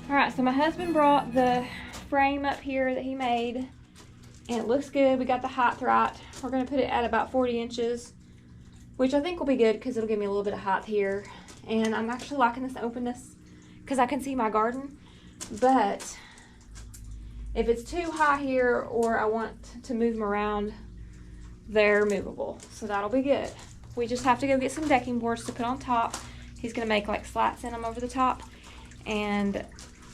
All right, so my husband brought the frame up here that he made, and it looks good. We got the height right. We're gonna put it at about 40 inches, which I think will be good because it'll give me a little bit of height here. And I'm actually liking this openness because I can see my garden. But if it's too high here or I want to move them around, they're movable. So that'll be good. We just have to go get some decking boards to put on top. He's gonna make like slats in them over the top. And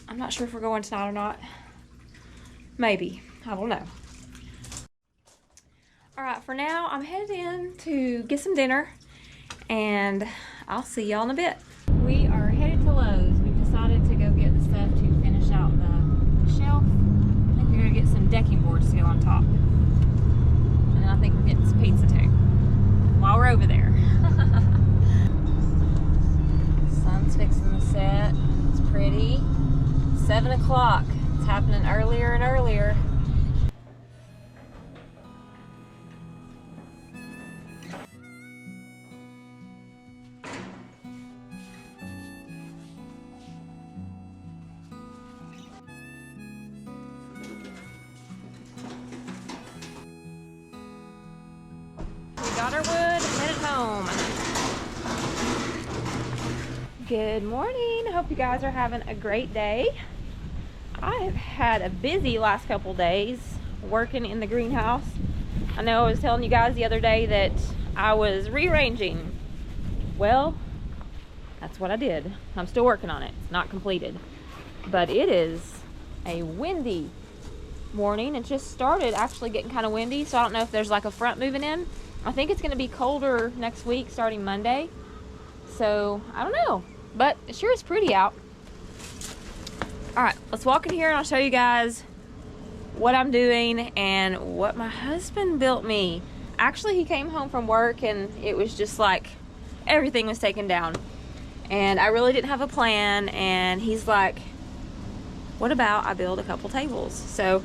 I'm not sure if we're going tonight or not. Maybe, I don't know. All right, for now, I'm headed in to get some dinner and I'll see y'all in a bit. We are headed to Lowe's. We've decided to go get the stuff to finish out the shelf. I think we're gonna get some decking boards to go on top. And then I think we're getting some pizza too, while we're over there. Sun's fixing to set, it's pretty. 7 o'clock, it's happening earlier and earlier. We got our wood and headed home. Good morning. Hope you guys are having a great day. I have had a busy last couple days working in the greenhouse. I know I was telling you guys the other day that I was rearranging. Well, that's what I did. I'm still working on it. It's not completed. But it is a windy morning. It just started actually getting kind of windy, so I don't know if there's like a front moving in. I think it's going to be colder next week starting Monday. So, I don't know. But it sure is pretty out. Alright, let's walk in here and I'll show you guys what I'm doing and what my husband built me. Actually, he came home from work and it was just like everything was taken down. And I really didn't have a plan, and he's like, what about I build a couple tables? So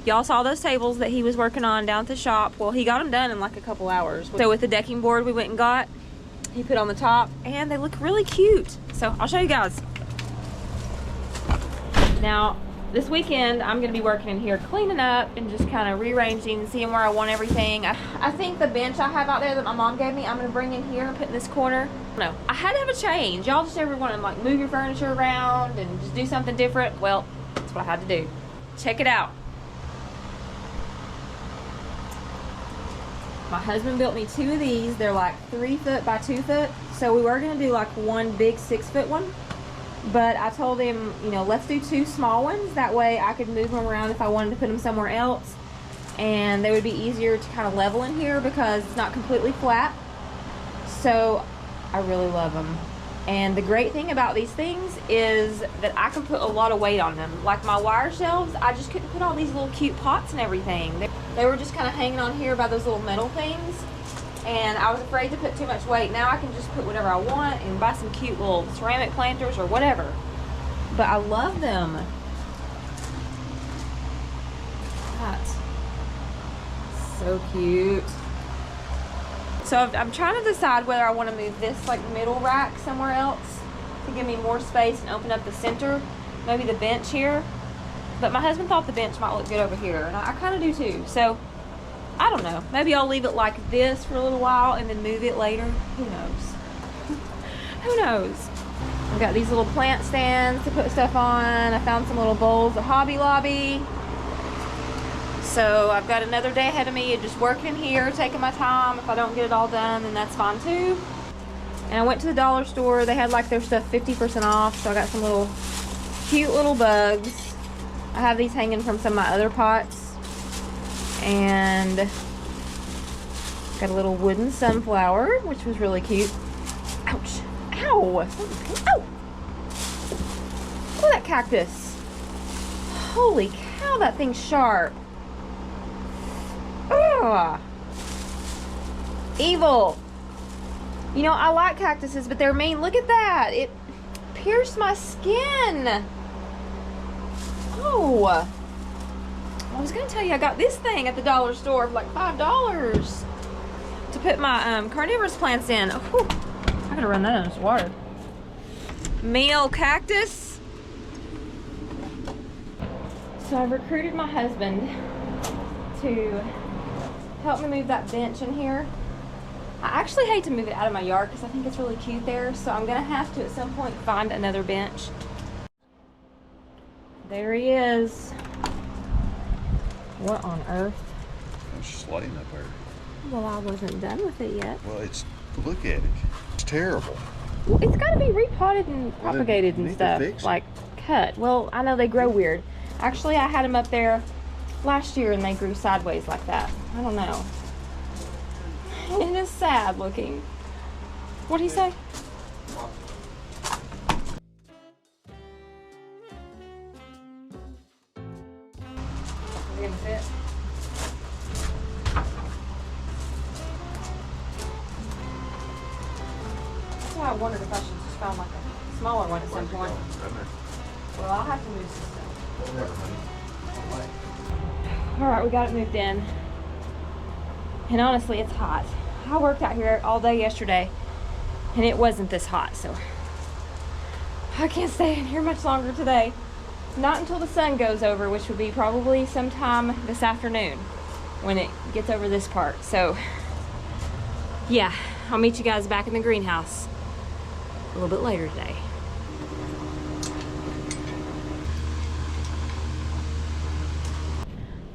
y'all saw those tables that he was working on down at the shop. Well, he got them done in like a couple hours. So with the decking board we went and got, he put on the top, and they look really cute. So I'll show you guys. Now, this weekend, I'm going to be working in here cleaning up and just kind of rearranging, seeing where I want everything. I think the bench I have out there that my mom gave me, I'm going to bring in here and put in this corner. No, I had to have a change. Y'all just ever want to like move your furniture around and just do something different? Well, that's what I had to do. Check it out. My husband built me 2 of these. They're like 3 foot by 2 foot. So we were going to do like one big 6 foot one. But I told him, you know, let's do 2 small ones. That way I could move them around if I wanted to put them somewhere else. And they would be easier to kind of level in here because it's not completely flat. So I really love them. And the great thing about these things is that I can put a lot of weight on them. Like my wire shelves, I just couldn't put all these little cute pots and everything. They were just kind of hanging on here by those little metal things. And I was afraid to put too much weight. Now I can just put whatever I want and buy some cute little ceramic planters or whatever. But I love them. That's so cute. So I'm trying to decide whether I want to move this like middle rack somewhere else to give me more space and open up the center. Maybe the bench here. But my husband thought the bench might look good over here, and I kind of do too. So I don't know. Maybe I'll leave it like this for a little while and then move it later. Who knows? Who knows? I've got these little plant stands to put stuff on. I found some little bowls at Hobby Lobby. So I've got another day ahead of me of just working here, taking my time. If I don't get it all done, then that's fine too. And I went to the dollar store. They had like their stuff 50% off. So I got some little cute little bugs. I have these hanging from some of my other pots. And got a little wooden sunflower, which was really cute. Ouch. Ow. Ow. Look at that cactus. Holy cow, that thing's sharp. Ugh. Evil. You know, I like cactuses, but they're mean. Look at that. It pierced my skin. Oh. I was going to tell you, I got this thing at the dollar store for like $5 to put my carnivorous plants in. Oh, I gotta run that under water. Mean old cactus. So I recruited my husband to help me move that bench in here. I actually hate to move it out of my yard because I think it's really cute there, so I'm gonna have to at some point find another bench. There he is. What on earth? There's slating up there. Well, I wasn't done with it yet. Well, look at it. It's terrible. Well, it's got to be repotted and propagated and stuff. Like cut. Well, I know they grow weird. Actually, I had them up there last year and they grew sideways like that. I don't know. It is sad looking. What'd he say? Is it gonna fit? That's why I wondered if I should just find like a smaller one at some point. Well, I'll have to move some stuff. Alright, we got it moved in. And honestly, it's hot. I worked out here all day yesterday and it wasn't this hot, so I can't stay in here much longer today. Not until the sun goes over, which would be probably sometime this afternoon when it gets over this part. So yeah, I'll meet you guys back in the greenhouse a little bit later today.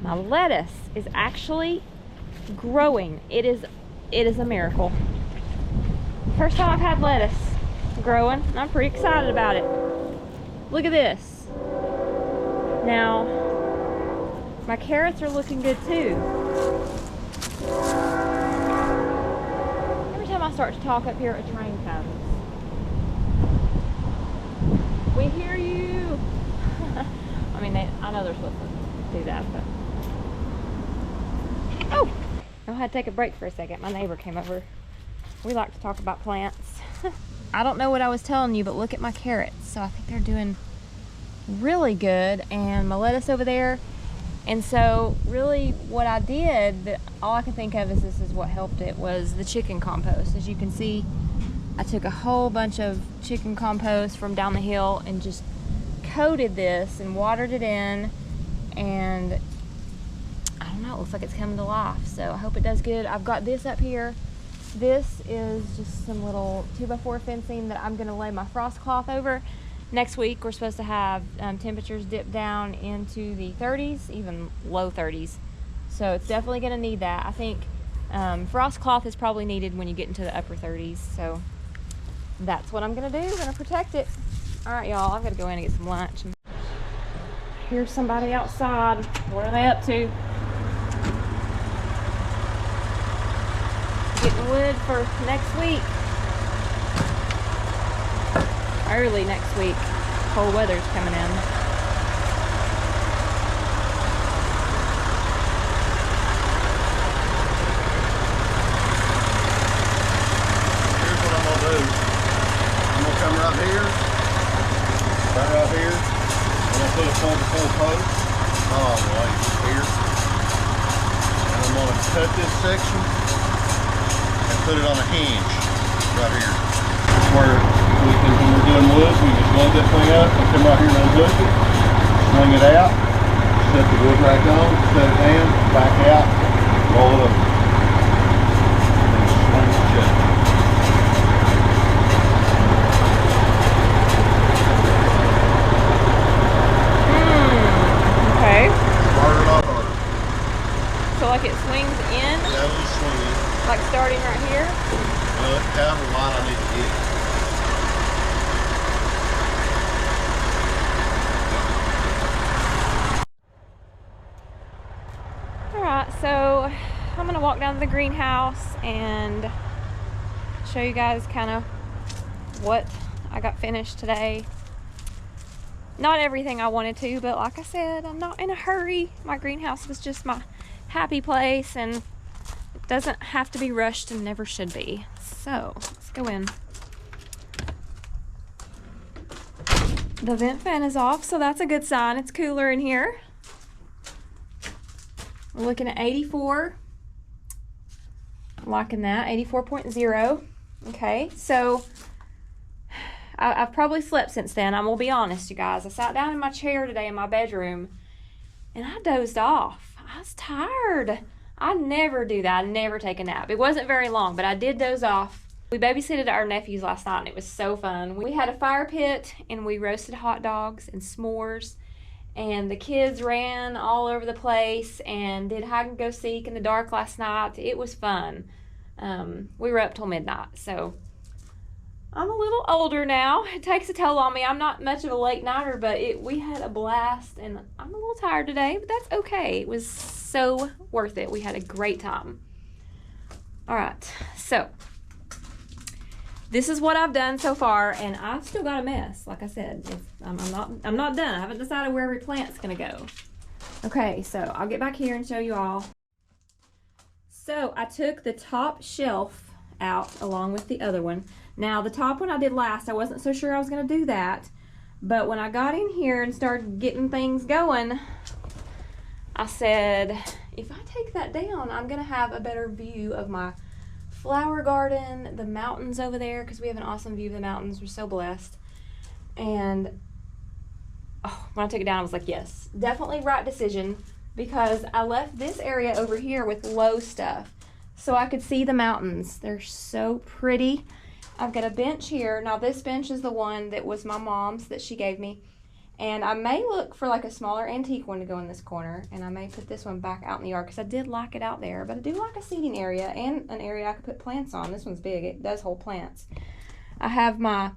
My lettuce is actually growing. It is a miracle. First time I've had lettuce growing, and I'm pretty excited about it. Look at this. Now, my carrots are looking good too. Every time I start to talk up here, a train comes. We hear you. I mean, I know they're supposed to do that, but. Oh! I had to take a break for a second. My neighbor came over. We like to talk about plants. I don't know what I was telling you, but look at my carrots. So I think they're doing really good. And my lettuce over there. And so really what I did, all I can think of is this is what helped it, was the chicken compost. As you can see, I took a whole bunch of chicken compost from down the hill and just coated this and watered it in. And I don't know, it looks like it's coming to life, so I hope it does good. I've got this up here. This is just some little 2x4 fencing that I'm gonna lay my frost cloth over. Next week we're supposed to have temperatures dip down into the 30s, even low 30s. So it's definitely gonna need that. I think frost cloth is probably needed when you get into the upper 30s. So that's what I'm gonna do. I'm gonna protect it. All right, y'all, I've gotta go in and get some lunch. Here's somebody outside. What are they up to? Getting wood for next week. Early next week. Cold weather's coming in. Here's what I'm gonna do. I'm gonna come right here. Right here. I'm gonna put a 4x4 post all the way here. And I'm gonna cut this section and put it on a hinge right here. Where when we're doing wood, we just load that thing up and come right here and unhook it, swing it out, set the wood rack on, set it down, back out, roll it over. And swing it shut. Okay. Harder, a lot harder. So like it swings in? Yeah, it'll just swing in. Like starting right here? Well, it's however wide I need to get it. Alright, so I'm gonna walk down to the greenhouse and show you guys kind of what I got finished today. Not everything I wanted to, but like I said, I'm not in a hurry. My greenhouse was just my happy place and it doesn't have to be rushed and never should be. So let's go in. The vent fan is off, so that's a good sign. It's cooler in here. We're looking at 84. I'm liking that, 84.0. Okay, so I've probably slept since then. I'm gonna be honest, you guys. I sat down in my chair today in my bedroom and I dozed off. I was tired. I never do that. I never take a nap. It wasn't very long, but I did doze off. We babysitted our nephews last night, and it was so fun. We had a fire pit, and we roasted hot dogs and s'mores, and the kids ran all over the place and did hide and go seek in the dark last night. It was fun. We were up till midnight, so I'm a little older now. It takes a toll on me. I'm not much of a late nighter, but we had a blast, and I'm a little tired today, but that's okay. It was so worth it. We had a great time. All right, so this is what I've done so far, and I've still got a mess. Like I said, I'm not done. I haven't decided where every plant's gonna go. Okay, so I'll get back here and show you all. So I took the top shelf out along with the other one. Now the top one I did last. I wasn't so sure I was gonna do that, but when I got in here and started getting things going, I said, if I take that down, I'm gonna have a better view of my flower garden, the mountains over there, because we have an awesome view of the mountains. We're so blessed. And when I took it down, I was like, yes, definitely right decision, because I left this area over here with low stuff so I could see the mountains. They're so pretty. I've got a bench here. Now this bench is the one that was my mom's that she gave me. And I may look for like a smaller antique one to go in this corner, and I may put this one back out in the yard because I did like it out there, but I do like a seating area and an area I could put plants on. This one's big. It does hold plants. I have my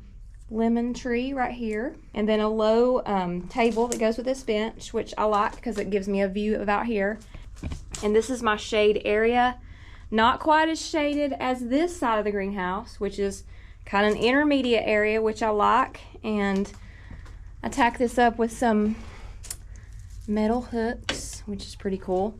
lemon tree right here, and then a low table that goes with this bench, which I like because it gives me a view of out here. And this is my shade area. Not quite as shaded as this side of the greenhouse, which is kind of an intermediate area, which I like. And I tack this up with some metal hooks, which is pretty cool.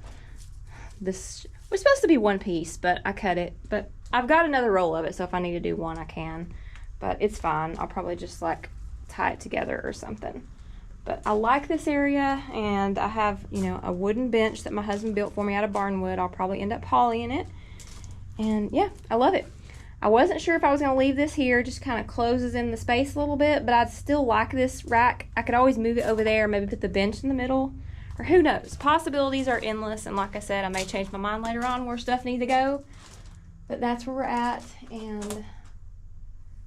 This was supposed to be one piece, but I cut it. But I've got another roll of it, so if I need to do one, I can. But it's fine. I'll probably just like tie it together or something. But I like this area, and I have, you know, a wooden bench that my husband built for me out of barnwood. I'll probably end up polying it. And yeah, I love it. I wasn't sure if I was going to leave this here, just kind of closes in the space a little bit, but I'd still like this rack. I could always move it over there, maybe put the bench in the middle, or who knows. Possibilities are endless, and like I said, I may change my mind later on where stuff needs to go, but that's where we're at, and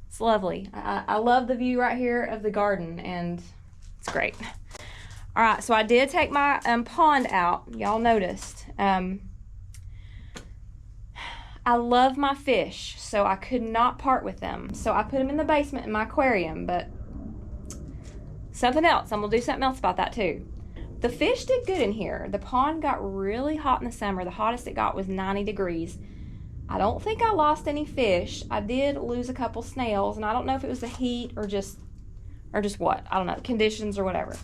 it's lovely. I love the view right here of the garden, and it's great. All right, so I did take my pond out. Y'all noticed. I love my fish, so I could not part with them. So I put them in the basement in my aquarium, but something else. I'm gonna do something else about that too. The fish did good in here. The pond got really hot in the summer. The hottest it got was 90 degrees. I don't think I lost any fish. I did lose a couple snails, and I don't know if it was the heat or just what. I don't know, conditions or whatever.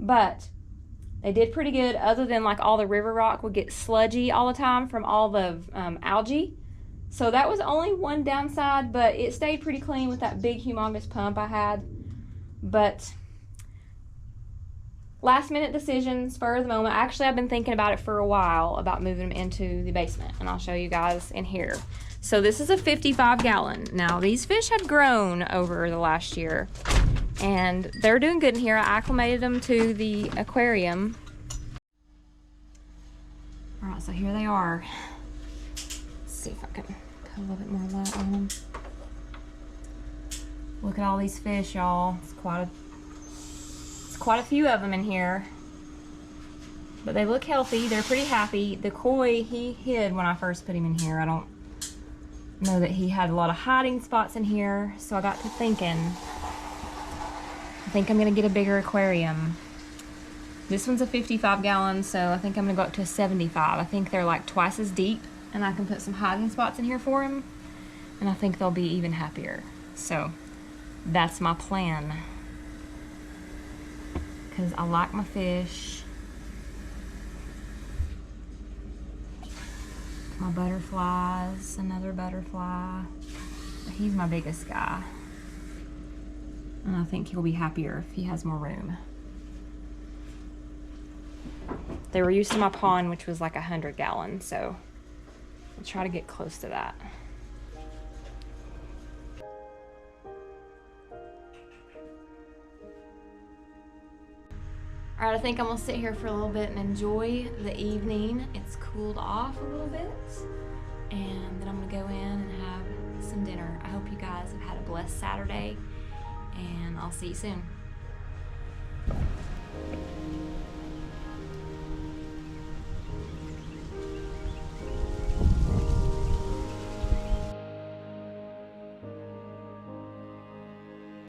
But they did pretty good, other than like all the river rock would get sludgy all the time from all the algae. So that was only one downside, but it stayed pretty clean with that big humongous pump I had. But last minute decision, spur of the moment. Actually, I've been thinking about it for a while, about moving them into the basement, and I'll show you guys in here. So this is a 55 gallon. Now these fish had grown over the last year, and they're doing good in here. I acclimated them to the aquarium. All right, so here they are. Let's see if I can put a little bit more light on them. Look at all these fish, y'all. It's quite a few of them in here, but they look healthy. They're pretty happy. The koi, he hid when I first put him in here. I don't know that he had a lot of hiding spots in here, so I got to thinking, I think I'm gonna get a bigger aquarium. This one's a 55 gallon, so I think I'm gonna go up to a 75. I think they're like twice as deep, and I can put some hiding spots in here for him, and I think they'll be even happier. So that's my plan, because I like my fish. My butterflies, another butterfly. He's my biggest guy, and I think he'll be happier if he has more room. They were used to my pond, which was like 100 gallons, so I'll try to get close to that. All All right, I think I'm gonna sit here for a little bit and enjoy the evening. It's cooled off a little bit, and then I'm gonna go in and have some dinner. I hope you guys have had a blessed Saturday, and I'll see you soon.